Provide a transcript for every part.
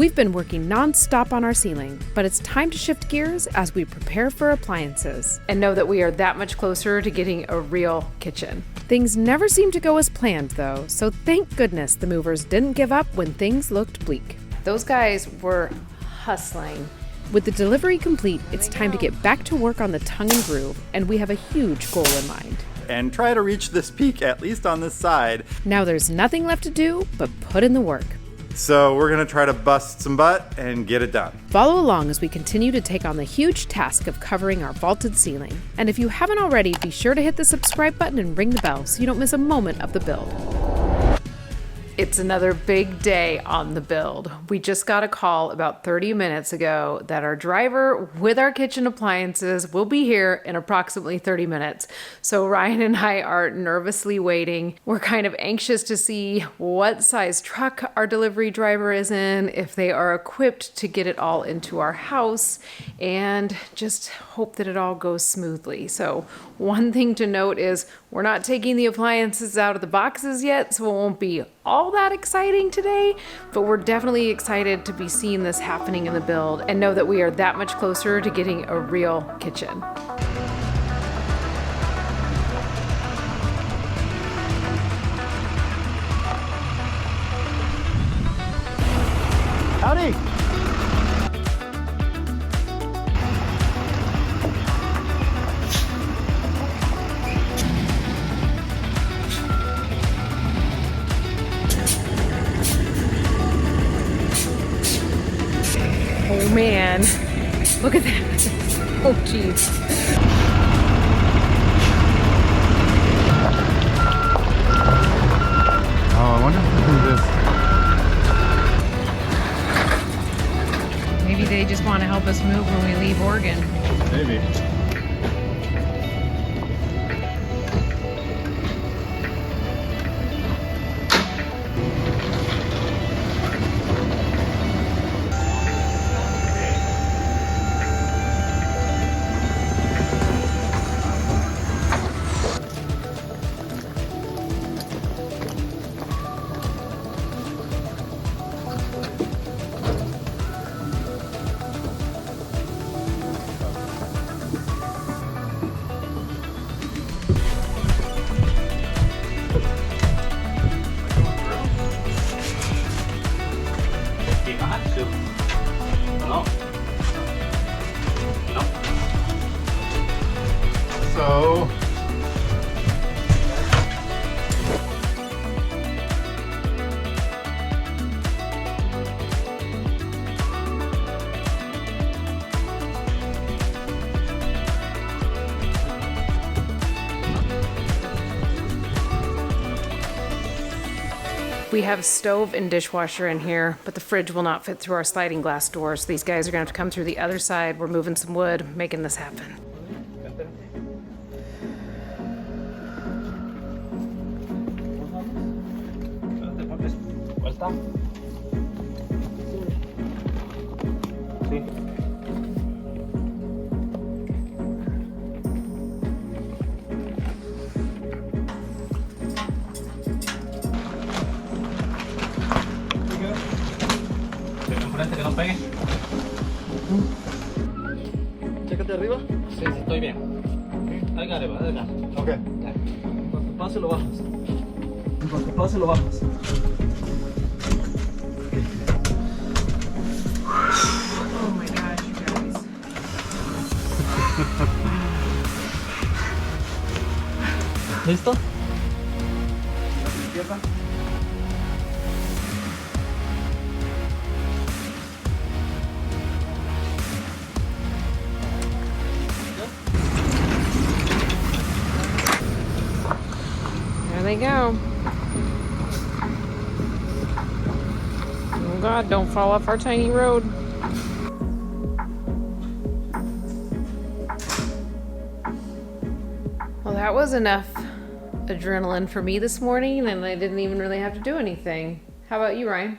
We've been working non-stop on our ceiling, but it's time to shift gears as we prepare for appliances and know that we are that much closer to getting a real kitchen. Things never seem to go as planned though, so thank goodness the movers didn't give up when things looked bleak. Those guys were hustling. With the delivery complete, it's time to get back to work on the tongue and groove, and we have a huge goal in mind. And try to reach this peak, at least on this side. Now there's nothing left to do but put in the work. So we're gonna try to bust some butt and get it done. Follow along as we continue to take on the huge task of covering our vaulted ceiling. And if you haven't already, be sure to hit the subscribe button and ring the bell so you don't miss a moment of the build. It's another big day on the build. We just got a call about 30 minutes ago that our driver with our kitchen appliances will be here in approximately 30 minutes. So Ryan and I are nervously waiting. We're kind of anxious to see what size truck our delivery driver is in, if they are equipped to get it all into our house, and just hope that it all goes smoothly. So one thing to note is we're not taking the appliances out of the boxes yet, so it won't be all that exciting today, but we're definitely excited to be seeing this happening in the build and know that we are that much closer to getting a real kitchen. Howdy! Oh man, look at that. Oh geez. Oh, I wonder if we can Maybe they just want to help us move when we leave Oregon. Maybe. So We have stove and dishwasher in here, but the fridge will not fit through our sliding glass doors. These guys are gonna have to come through the other side. We're moving some wood, making this happen. Que no pegue. Chécate arriba. Sí, sí, estoy bien. Ahí arriba, ahí acá. Ok. En cuanto pase lo bajas. En cuanto pase lo bajas. Oh my gosh, you guys. ¿Listo? izquierda. There they go. Oh God, don't fall off our tiny road. Well, that was enough adrenaline for me this morning, and I didn't even really have to do anything. How about you, Ryan?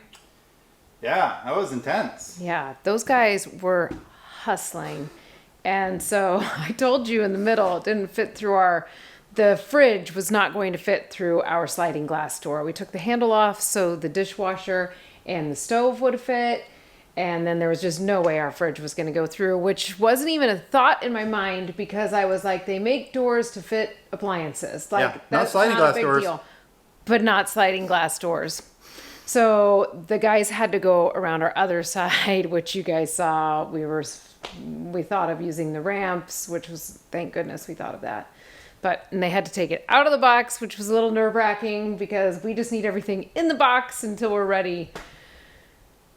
Yeah, that was intense. Yeah, those guys were hustling. And so I told you in the middle, it didn't fit through the fridge was not going to fit through our sliding glass door. We took the handle off so the dishwasher and the stove would fit. And then there was just no way our fridge was going to go through, which wasn't even a thought in my mind because I was like, they make doors to fit appliances. Like, not that's sliding not glass a big doors. deal. But not sliding glass doors. So the guys had to go around our other side, which you guys saw. We thought of using the ramps, which was, thank goodness we thought of that. And they had to take it out of the box, which was a little nerve-wracking because we just need everything in the box until we're ready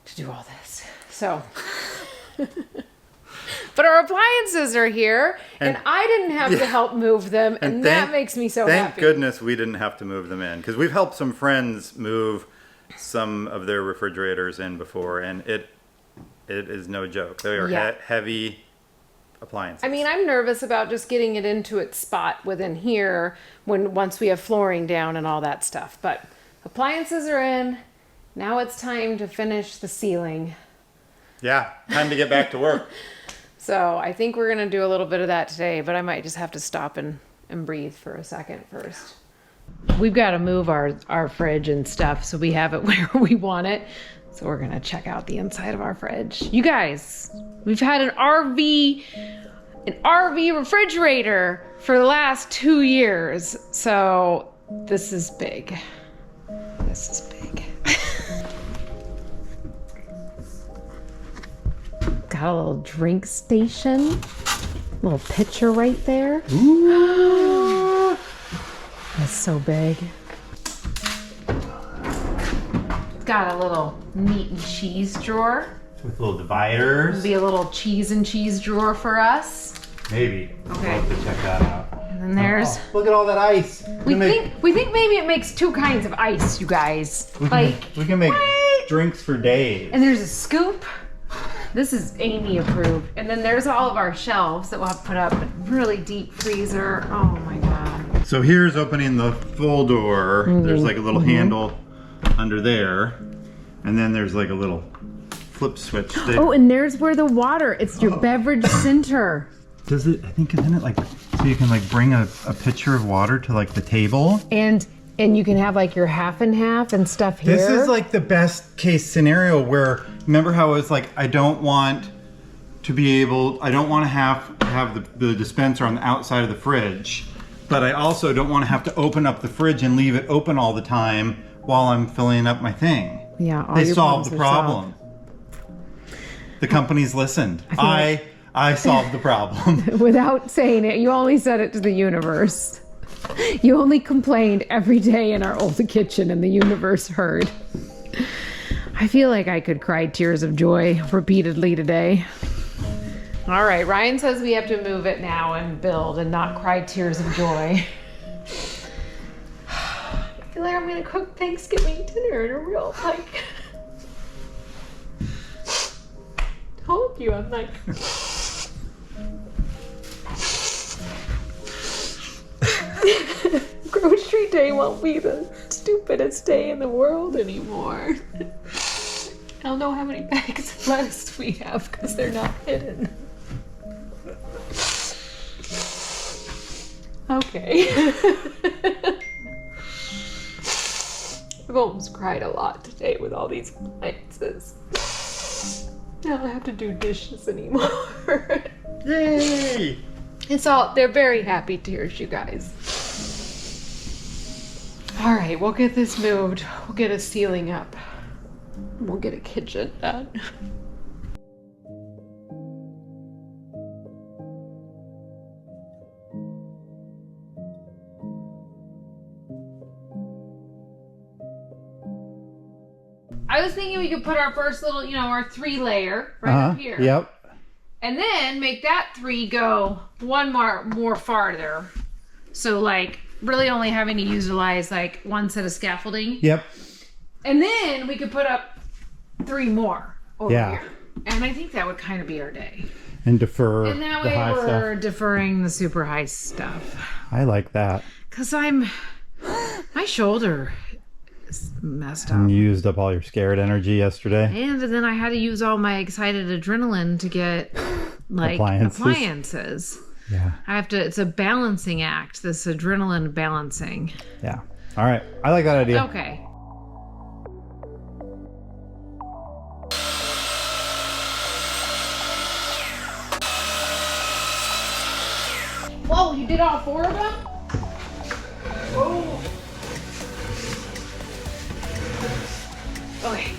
to do all this. So, but our appliances are here, and I didn't have to help move them, and that makes me so happy. Thank goodness we didn't have to move them in, because we've helped some friends move some of their refrigerators in before, and it is no joke. They are heavy appliances. I mean, I'm nervous about just getting it into its spot within here once we have flooring down and all that stuff. But appliances are in. Now it's time to finish the ceiling. Yeah, time to get back to work. So I think we're going to do a little bit of that today, but I might just have to stop and breathe for a second first. We've got to move our fridge and stuff so we have it where we want it. So we're going to check out the inside of our fridge. You guys, we've had an RV refrigerator for the last 2 years. So this is big. This is big. Got a little drink station. Little pitcher right there. Ooh. That's so big. It's got a little meat and cheese drawer. With little dividers. Be a little cheese and cheese drawer for us. Maybe. Okay. We'll have to check that out. And then there's... look at all that ice. We think maybe it makes 2 kinds of ice, you guys. We can make drinks for days. And there's a scoop. This is Amy approved. And then there's all of our shelves that we'll have to put up. A really deep freezer. Oh my God. So here's opening the full door. There's like a little handle under there. And then there's like a little flip switch. Oh, and there's where the water, it's your beverage center. Does it, I think, isn't it like, so you can like bring a pitcher of water to like the table? And you can have like your half and half and stuff here. This is like the best case scenario where, remember how it's like, I don't want to have the dispenser on the outside of the fridge, but I also don't want to have to open up the fridge and leave it open all the time while I'm filling up my thing. Yeah, they solved the problem. The company's listened. I solved the problem. Without saying it, you only said it to the universe. You only complained every day in our old kitchen and the universe heard. I feel like I could cry tears of joy repeatedly today. All right, Ryan says we have to move it now and build and not cry tears of joy. I feel like I'm gonna cook Thanksgiving dinner in a real, like... Told you, I'm like... Grocery day won't be the stupidest day in the world anymore. I don't know how many bags of lettuce we have because they're not hidden. Okay. I've almost cried a lot today with all these appliances. I don't have to do dishes anymore. Yay! They're very happy tears, you guys. All right, we'll get this moved. We'll get a ceiling up. We'll get a kitchen done. I was thinking we could put our first little, our 3-layer right up here. Yep. And then make that 3 go one more farther. So like really only having to utilize like 1 set of scaffolding. Yep. And then we could put up 3 more over here. And I think that would kind of be our day. And defer And that the way high we're stuff. deferring the super high stuff. I like that. Cause my shoulder is messed up. And you used up all your scared energy yesterday. And then I had to use all my excited adrenaline to get like appliances. Yeah. It's a balancing act, this adrenaline balancing. Yeah. All right. I like that idea. Okay. You did all 4 of them? Oh. Okay.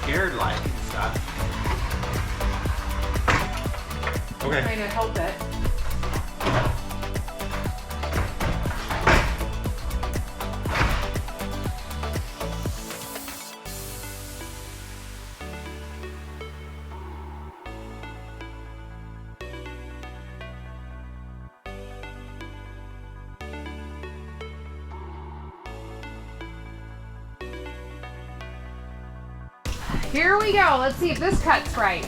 Scared like and stuff. Okay. Trying to help it. Here we go. Let's see if this cuts right.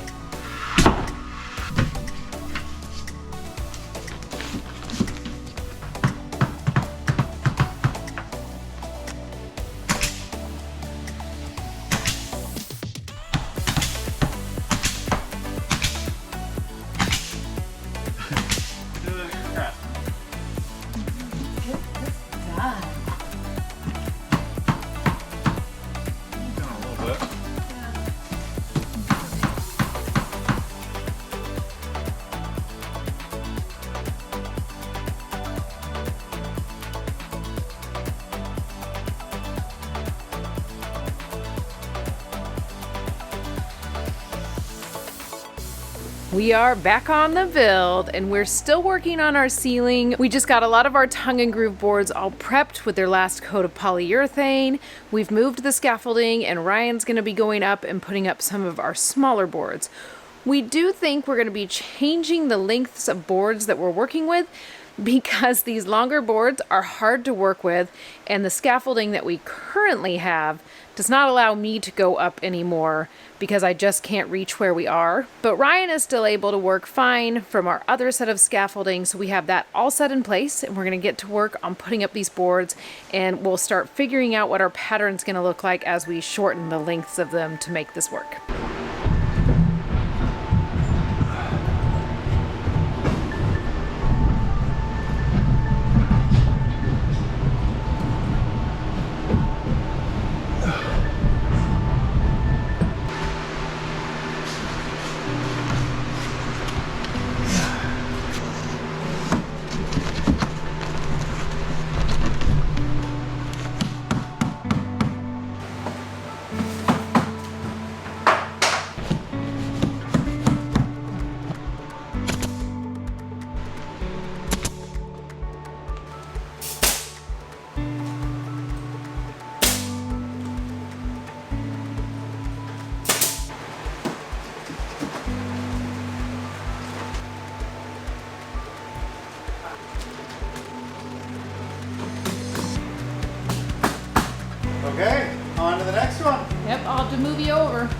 We are back on the build and we're still working on our ceiling. We just got a lot of our tongue and groove boards all prepped with their last coat of polyurethane. We've moved the scaffolding and Ryan's gonna be going up and putting up some of our smaller boards. We do think we're gonna be changing the lengths of boards that we're working with because these longer boards are hard to work with and the scaffolding that we currently have does not allow me to go up anymore because I just can't reach where we are. But Ryan is still able to work fine from our other set of scaffolding, so we have that all set in place and we're gonna get to work on putting up these boards and we'll start figuring out what our pattern's gonna look like as we shorten the lengths of them to make this work. Okay, on to the next one. Yep, I'll have to move you over.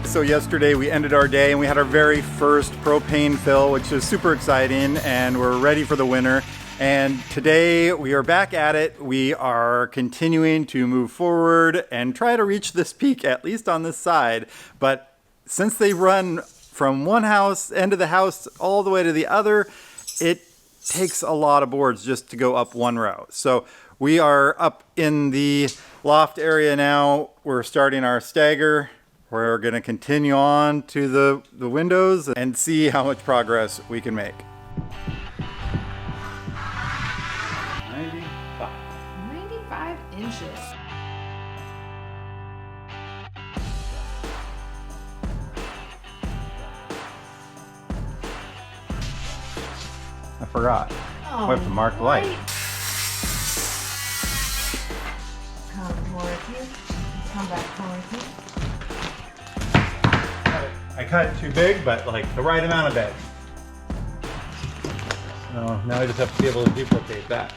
So yesterday we ended our day and we had our very first propane fill, which is super exciting, and we're ready for the winter. And today we are back at it. We are continuing to move forward and try to reach this peak, at least on this side. But since they run from one house, end of the house, all the way to the other, it takes a lot of boards just to go up one row. So we are up in the loft area now. We're starting our stagger. We're going to continue on to the windows and see how much progress we can make. 95 inches. I forgot. Oh, We have to mark the light. Come warranty. Come back warranty. I cut it too big, but like the right amount of big. So now I just have to be able to duplicate that.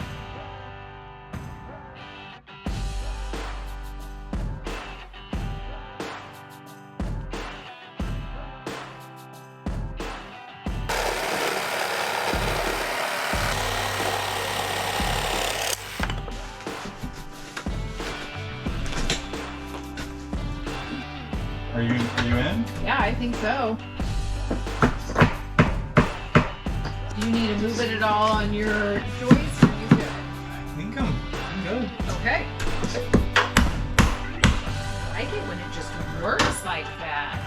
Are you in? Yeah, I think so. Do you need to move it at all on your joist? Or are you good? I think I'm good. Okay. I like it when it just works like that.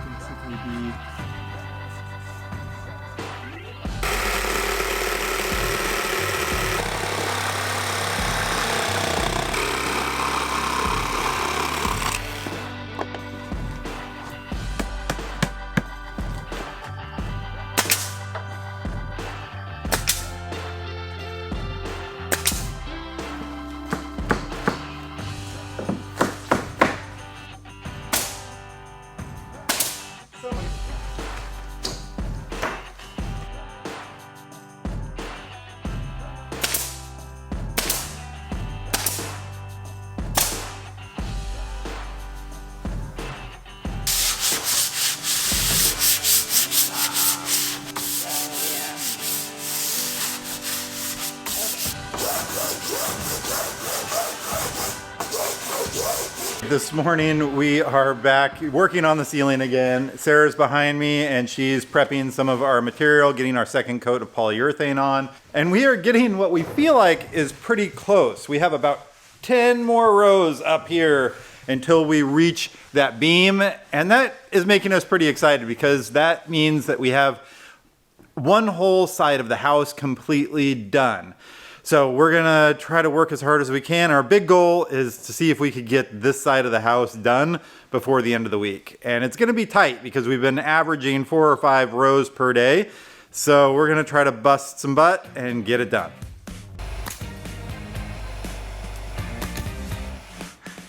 Basically be This morning we are back working on the ceiling again. Sarah's behind me and she's prepping some of our material, getting our second coat of polyurethane on. And we are getting what we feel like is pretty close. We have about 10 more rows up here until we reach that beam. And that is making us pretty excited because that means that we have one whole side of the house completely done. So we're gonna try to work as hard as we can. Our big goal is to see if we could get this side of the house done before the end of the week. And it's gonna be tight because we've been averaging 4 or 5 rows per day. So we're gonna try to bust some butt and get it done.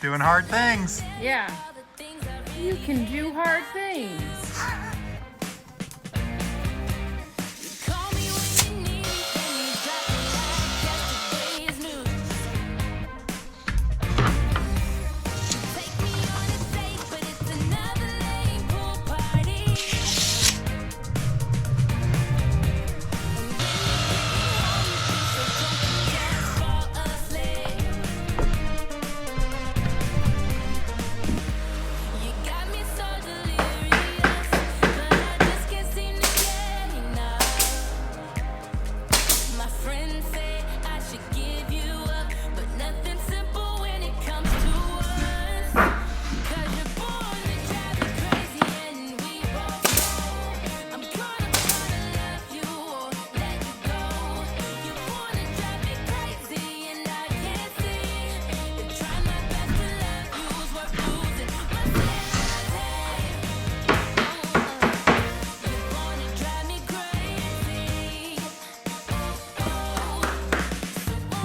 Doing hard things. Yeah. You can do hard things.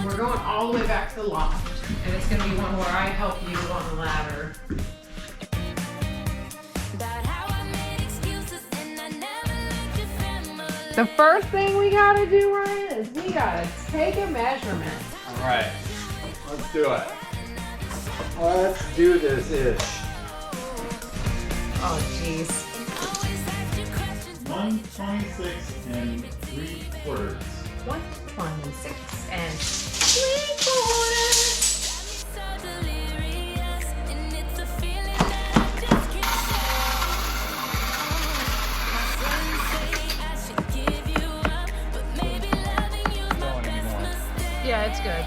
We're going all the way back to the loft, and it's going to be one where I help you on the ladder. The first thing we gotta do, Ryan, is we gotta take a measurement. All right, let's do it. Let's do this-ish. Oh, jeez. 126 3/4. 126 and 3/4. Yeah, it's good.